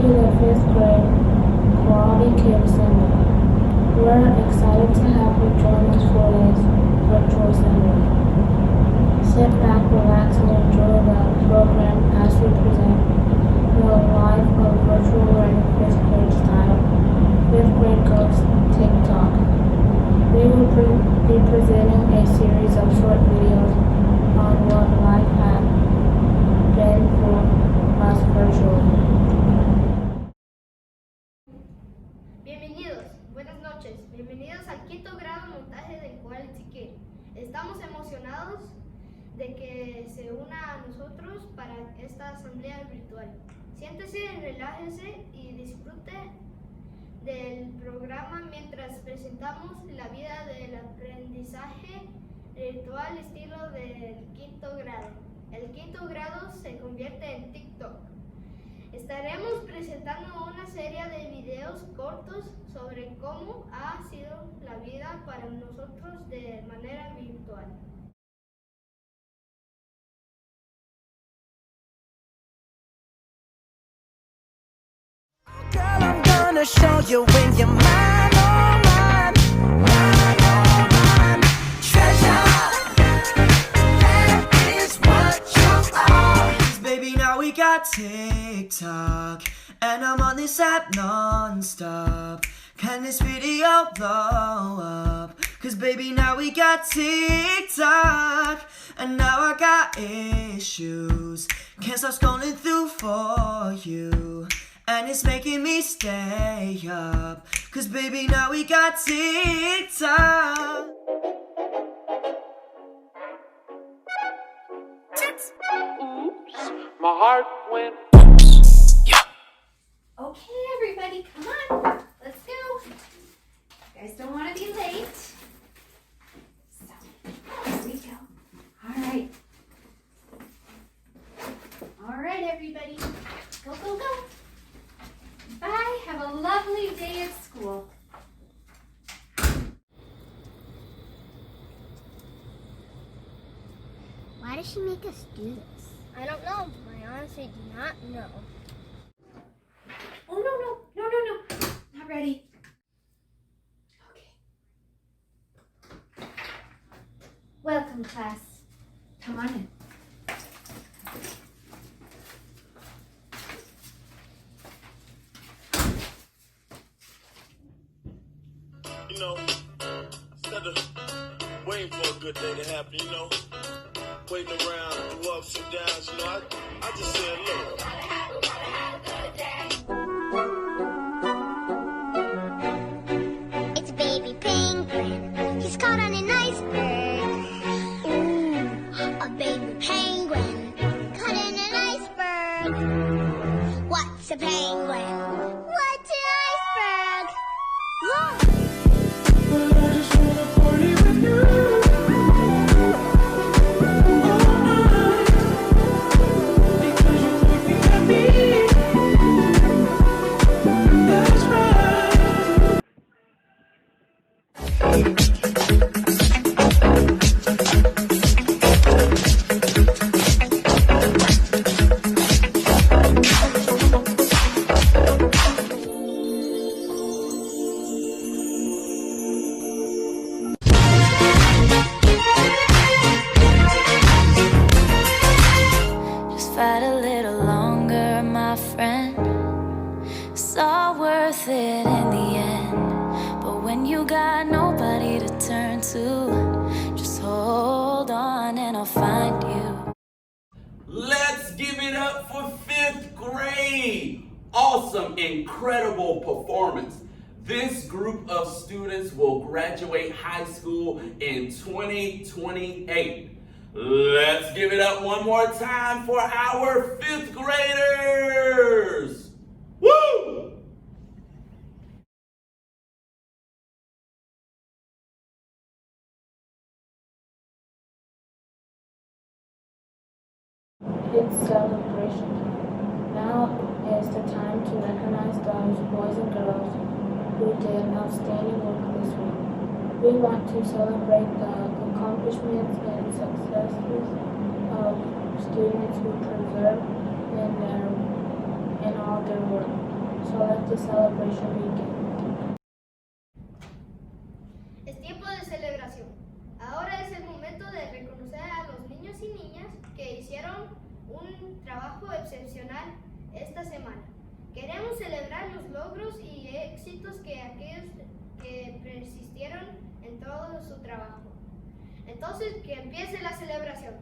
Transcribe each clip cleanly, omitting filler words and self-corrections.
to the 5th grade Karate Kid Assembly. We're excited to have you join us for this virtual assembly. Sit back, relax, and enjoy the program as we present the live of virtual learning 5th grade style. 5th grade goes TikTok. We will be presenting a series of short videos on what life has been for us virtually. Bienvenidos, buenas noches, bienvenidos al quinto grado montaje del Quality Kid. Estamos emocionados de que se una a nosotros para esta asamblea virtual. Siéntese, relájese y disfrute del programa mientras presentamos la vida del aprendizaje virtual estilo del quinto grado. El quinto grado se convierte en TikTok. Estaremos presentando una serie de videos cortos sobre cómo ha sido la vida para nosotros de manera virtual. Girl, I'm gonna show you when you're mine, oh mine, mine, oh mine. Treasure, that is what you are. 'Cause baby, now we got TikTok, and I'm on this app non-stop. Can this video blow up? 'Cause baby, now we got TikTok, and now I got issues. Can't stop scrolling through for you. And it's making me stay up. 'Cause baby, now we got TikTok. Oops, my heart went. Okay, everybody, come on. Let's go. You guys don't want to be late. So, here we go. All right. All right, everybody. Go, go, go. Bye. Have a lovely day at school. Why does she make us do this? I don't know. I honestly do not know. Oh, no. Not ready. Okay. Welcome, class. Come on in. You know, instead of waiting for a good day to happen, you know, waiting around through ups and downs, you know, I just said, look. It's a baby penguin. He's caught on an iceberg. Ooh, a baby penguin caught in an iceberg. What's a penguin? What's an iceberg? Look! But I just wanna party with you all night, because you make me happy. That's right. Just fight a little longer, my friend. It's all worth it in the end. But when you got nobody to turn to, just hold on and I'll find you. Let's give it up for 5th grade. Awesome, incredible performance. This group of students will graduate high school in 2028. Let's give it up one more time for our 5th graders. Woo! It's celebration time. Now is the time to recognize those boys and girls who did outstanding work this week. We want to celebrate the accomplishments and successes of students who persevere in all their work. So let the celebration begin. Es tiempo de celebración. Ahora es el momento de reconocer a los niños y niñas que hicieron un trabajo excepcional esta semana. Queremos celebrar los logros y éxitos que aquellos que persistieron en todo su trabajo. Entonces, que empiece la celebración.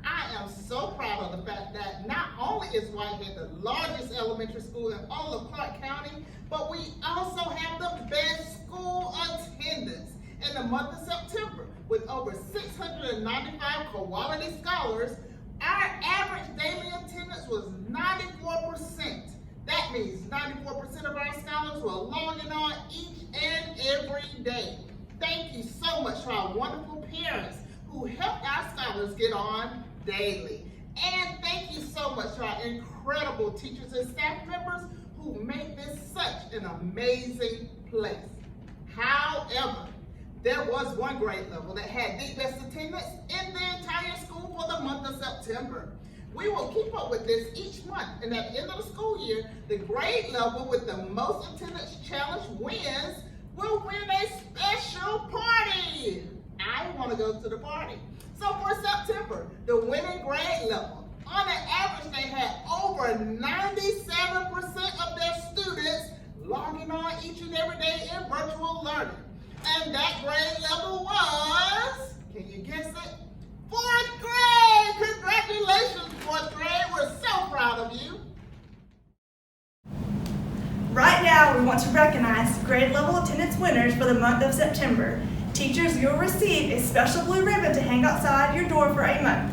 I am so proud of the fact that not only is Whitehead the largest elementary school in all of Clark County, but we also have the best school attendance in the month of September. With over 695 quality scholars, our average daily attendance was 94%. That means 94% of our scholars were logging on each and every day. Thank you so much to our wonderful parents who helped our scholars get on daily. And thank you so much to our incredible teachers and staff members who make this such an amazing place. However, there was one grade level that had the best attendance in the entire school for the month of September. We will keep up with this each month, and at the end of the school year, the grade level with the most attendance challenge wins will win a special party. I want to go to the party. So for September, the winning grade level, on an average, they had over 97% of their students logging on each and every day in virtual learning. And that grade level was, can you guess it? 4th grade! Congratulations, 4th grade. We're so proud of you. Right now, we want to recognize grade level attendance winners for the month of September. Teachers, you'll receive a special blue ribbon to hang outside your door for a month.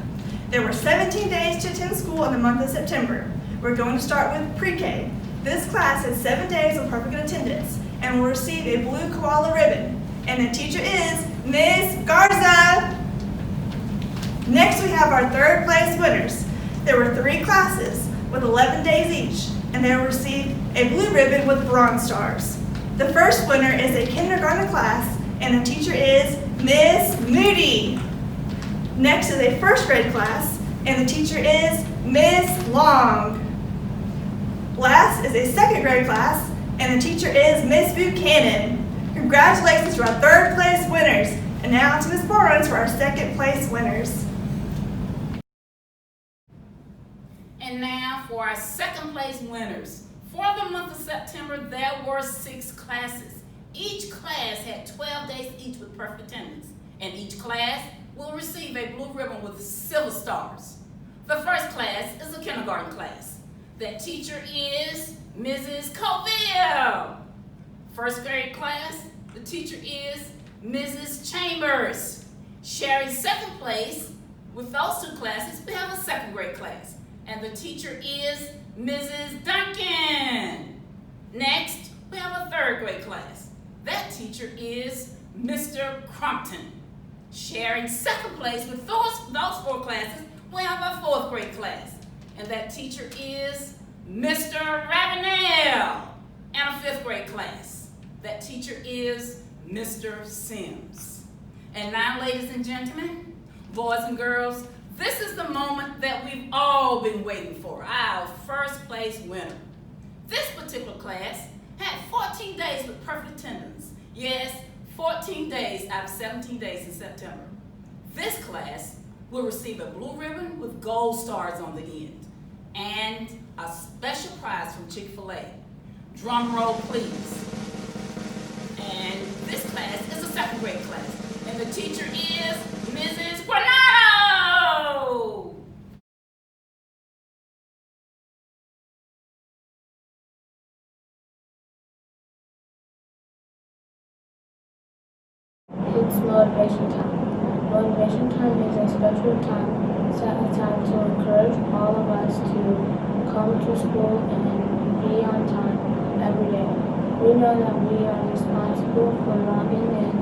There were 17 days to attend school in the month of September. We're going to start with pre-K. This class has 7 days of perfect attendance and will receive a blue koala ribbon. And the teacher is Ms. Garza. Next, we have our 3rd place winners. There were 3 classes with 11 days each, and they will receive a blue ribbon with bronze stars. The first winner is a kindergarten class, and the teacher is Ms. Moody. Next is a 1st grade class, and the teacher is Ms. Long. Last is a 2nd grade class, and the teacher is Ms. Buchanan. Congratulations to our 3rd place winners, and now to Ms. Barnes for our 2nd place winners. And now for our 2nd place winners. For the month of September, there were 6 classes. Each class had 12 days each with perfect attendance, and each class will receive a blue ribbon with silver stars. The first class is a kindergarten class. That teacher is Mrs. Coville. 1st grade class, the teacher is Mrs. Chambers. Sharing 2nd place with those 2 classes, we have a 2nd grade class, and the teacher is Mrs. Duncan. Next, we have a 3rd grade class. That teacher is Mr. Crumpton. Sharing 2nd place with those 4 classes, we have a 4th grade class, and that teacher is Mr. Ravenel. And a 5th grade class. That teacher is Mr. Sims. And now, ladies and gentlemen, boys and girls, this is the moment that we've all been waiting for, our 1st place winner. This particular class had 14 days with perfect attendance. Yes, 14 days out of 17 days in September. This class will receive a blue ribbon with gold stars on the end and a special prize from Chick-fil-A. Drum roll, please. And this class is a 2nd grade class, and the teacher is Mrs. Granado. It's motivation time. Motivation time is a special time set aside to encourage all of us to come to school and be on time every day. We know that we are responsible for logging in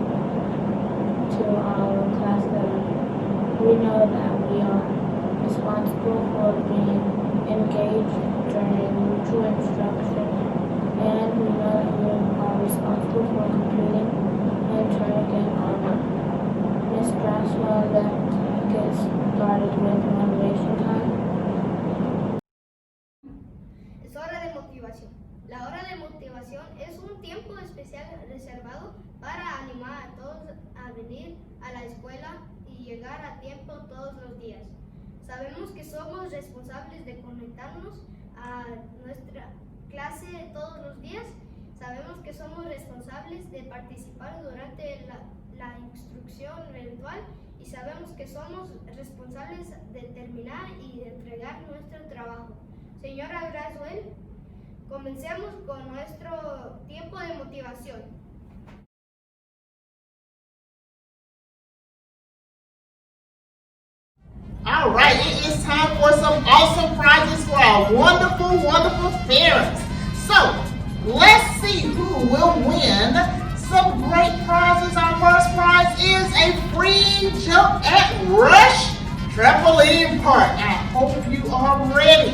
to our class letter. We know that we are responsible for being engaged during mutual instruction, and we know that we are responsible for completing and turning in our work. Ms. Braswell, let's get started with motivation time. especial reservado para animar a todos a venir a la escuela y llegar a tiempo todos los días. Sabemos que somos responsables de conectarnos a nuestra clase todos los días. Sabemos que somos responsables de participar durante la instrucción virtual y sabemos que somos responsables de terminar y de entregar nuestro trabajo. Señora Braswell, comencemos con nuestro tiempo de motivación. All right, it is time for some awesome prizes for our wonderful, wonderful parents. So, let's see who will win some great prizes. Our first prize is a free jump at Rush Trampoline Park. I hope you are ready.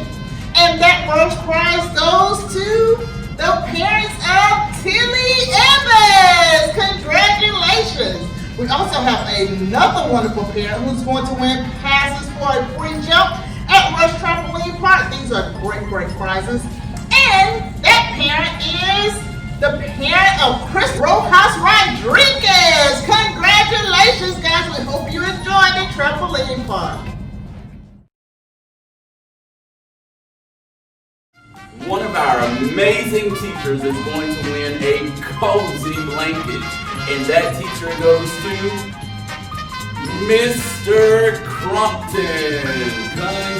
And that first prize goes to the parents of Tilly Evans. Congratulations. We also have another wonderful parent who's going to win passes for a free jump at Rush Trampoline Park. These are great, great prizes. And that parent is the parent of Chris Rojas Rodriguez. Congratulations, guys. We hope you enjoyed the trampoline park. One of our amazing teachers is going to win a cozy blanket. And that teacher goes to Mr. Crumpton.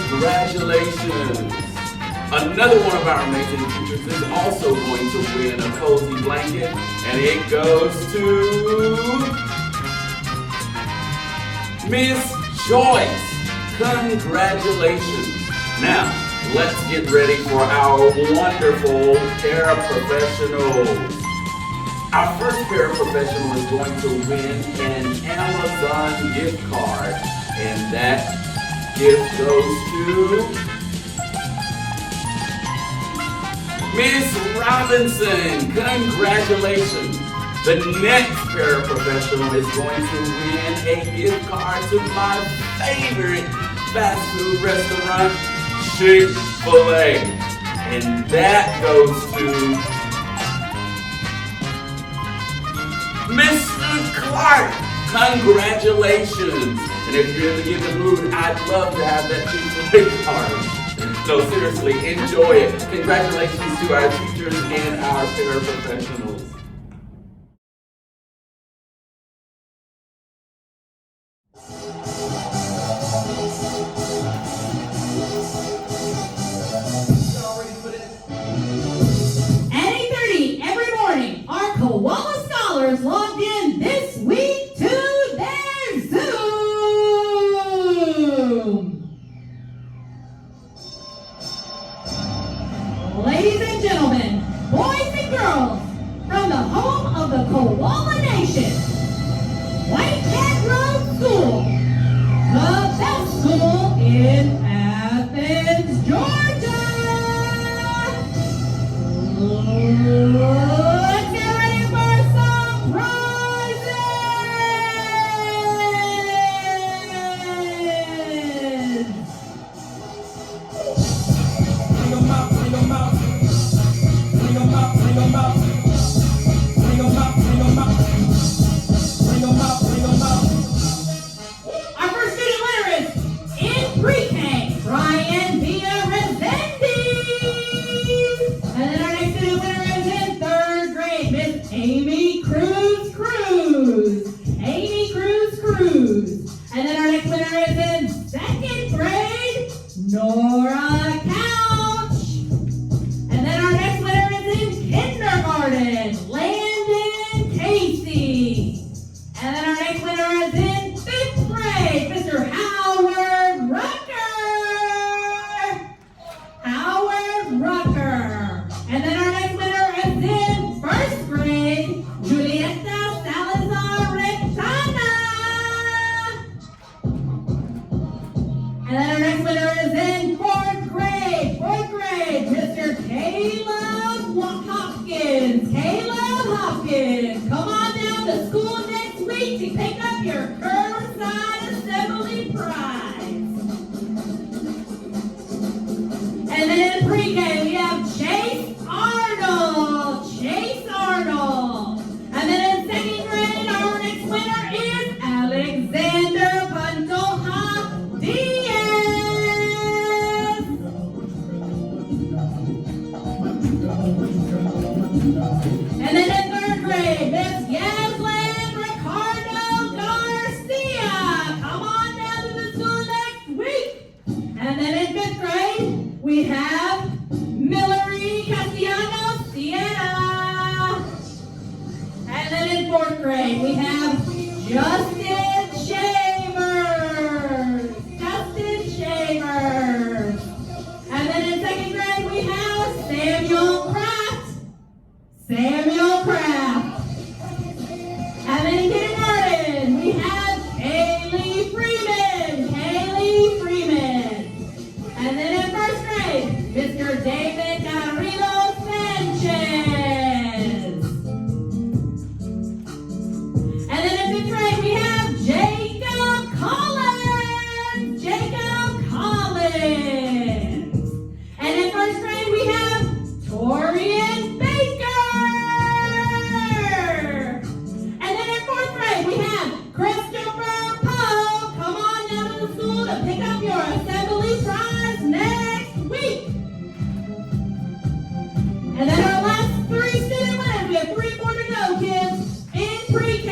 Congratulations. Another one of our amazing teachers is also going to win a cozy blanket. And it goes to Miss Joyce. Congratulations. Now, let's get ready for our wonderful paraprofessionals. Our first paraprofessional is going to win an Amazon gift card, and that gift goes to Miss Robinson. Congratulations. The next paraprofessional is going to win a gift card to my favorite fast food restaurant, Chick-fil-A, and that goes to Mr. Clark. Congratulations. And if you're in the giving mood, I'd love to have that Chick-fil-A card. No, seriously, enjoy it. Congratulations to our teachers and our paraprofessionals. At 8:30 every morning, our Koala Scholars logged in this week to their Zoom. Ladies and gentlemen, boys and girls, from the home of the Koala Nation, Whitehead Road School, the best school in Athens, Georgia. Let's get ready for some prizes! Bring 'em out, bring 'em out. Bring 'em out, bring 'em out. Bring 'em out, bring 'em out. Bring 'em out, bring 'em out. Our first student winner is in pre-K, Brian Villarezendi. And then our next student winner is in third grade, Miss Amy Cruz. Amy Cruz. And then our next winner is in second grade, Nora Couch. And then our next winner is in kindergarten, Landon Casey. And then our next winner is in fifth grade, Mr. Howard Rucker. And then our next winner is in first grade, Julieta Salazar Rectana. And then our next winner is in fourth grade, Mr. Caleb Hopkins. Come on down to school next week to pick up your curbside assembly prize. And then in pre-K we have Chase Arnold. Justin Shavers. Justin Shavers. And then in second grade we have Samuel Kraft. Samuel Kraft. And then in kindergarten we have Kaylee Freeman. Kaylee Freeman. And then in first grade, Mr. David Carrillo Sanchez. And then in fifth grade, we have Jacob Collins. Jacob Collins. And in first grade, we have Torian Baker. And then in fourth grade, we have Christopher Poe. Come on down to the school to pick up your assembly prize next week. And then our last three student winners, we have 3 more to go, kids, in pre-K.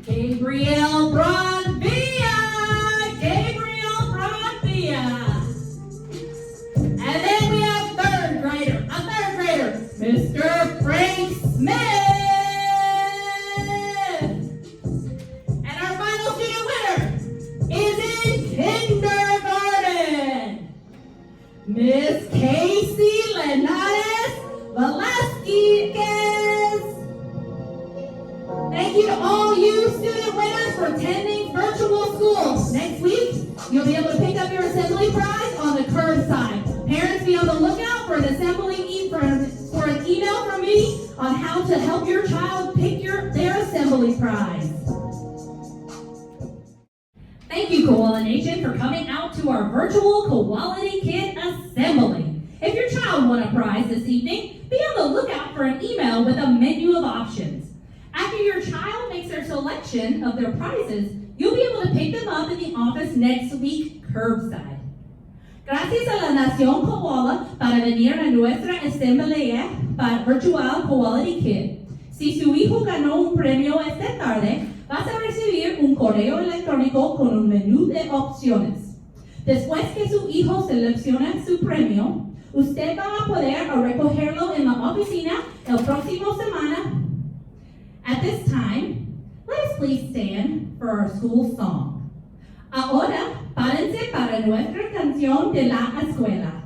Gabriel Bronvilla. Gabriel Bronvilla. And then we have a third grader, Mr. Frank Smith. And our final student winner is in kindergarten, Miss Casey Lenares Velasquez. Thank you to all you student winners for attending virtual school. Next week, you'll be able to pick up your assembly prize on the curbside. Parents, be on the lookout for an for an email from me on how to help your child pick their assembly prize. Thank you, Koala Nation, for coming out to our virtual Koality Kid Assembly. If your child won a prize this evening, be on the lookout for an email with a menu of options. After your child makes their selection of their prizes, you'll be able to pick them up in the office next week, curbside. Gracias a la Nación Koala para venir a nuestra asamblea virtual Koality Kid. Si su hijo ganó un premio esta tarde, vas a recibir un correo electrónico con un menú de opciones. Después que su hijo seleccione su premio, usted va a poder recogerlo en la oficina el próximo semana. At this time, let us please stand for our school song. Ahora, párense para nuestra canción de la escuela.